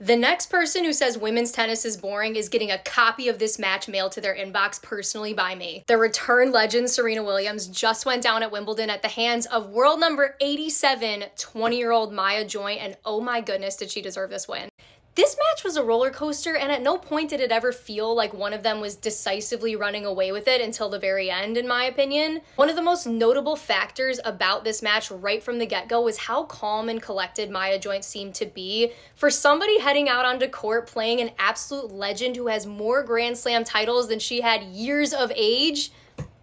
The next person who says women's tennis is boring is getting a copy of this match mailed to their inbox personally by me. The return legend Serena Williams just went down at Wimbledon at the hands of world number 87, 20-year-old Maya Joint, and oh my goodness, did she deserve this win. This match was a roller coaster, and at no point did it ever feel like one of them was decisively running away with it until the very end, in my opinion. One of the most notable factors about this match right from the get-go was how calm and collected Maya Joint seemed to be. For somebody heading out onto court playing an absolute legend who has more Grand Slam titles than she had years of age,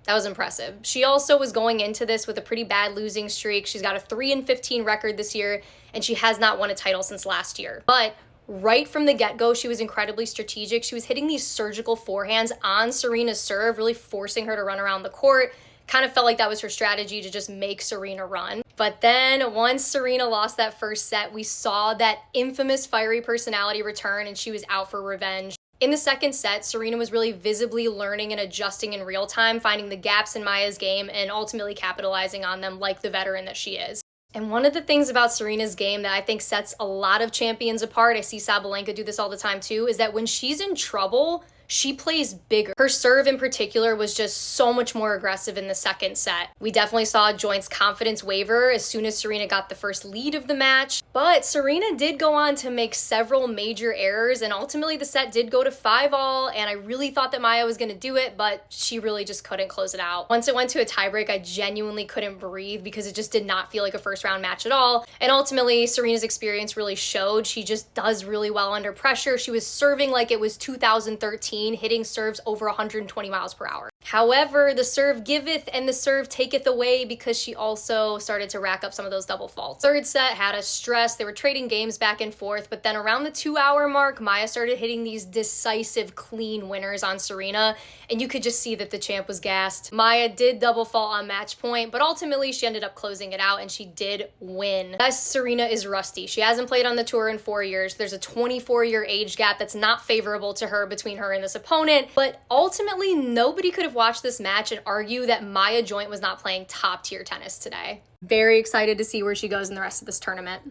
that was impressive. She also was going into this with a pretty bad losing streak. She's got a 3-15 record this year, and she has not won a title since last year. But right from the get-go, she was incredibly strategic. She was hitting these surgical forehands on Serena's serve, really forcing her to run around the court. Kind of felt like that was her strategy, to just make Serena run. But then once Serena lost that first set, we saw that infamous fiery personality return, and she was out for revenge. In the second set, Serena was really visibly learning and adjusting in real time, finding the gaps in Maya's game and ultimately capitalizing on them like the veteran that she is. And one of the things about Serena's game that I think sets a lot of champions apart, I see Sabalenka do this all the time too, is that when she's in trouble, she plays bigger. Her serve in particular was just so much more aggressive in the second set. We definitely saw Joint's confidence waver as soon as Serena got the first lead of the match, but Serena did go on to make several major errors, and ultimately the set did go to 5-all, and I really thought that Maya was gonna do it, but she really just couldn't close it out. Once it went to a tiebreak, I genuinely couldn't breathe because it just did not feel like a first round match at all, and ultimately Serena's experience really showed. She just does really well under pressure. She was serving like it was 2013, hitting serves over 120 miles per hour. However, the serve giveth and the serve taketh away, because she also started to rack up some of those double faults. Third set had us stressed. They were trading games back and forth, but then around the 2-hour mark, Maya started hitting these decisive, clean winners on Serena, and you could just see that the champ was gassed. Maya did double fault on match point, but ultimately she ended up closing it out, and she did win. Yes, Serena is rusty. She hasn't played on the tour in 4 years. There's a 24-year age gap that's not favorable to her between her and this opponent, but ultimately nobody could have watched this match and argue that Maya Joint was not playing top-tier tennis today. Very excited to see where she goes in the rest of this tournament.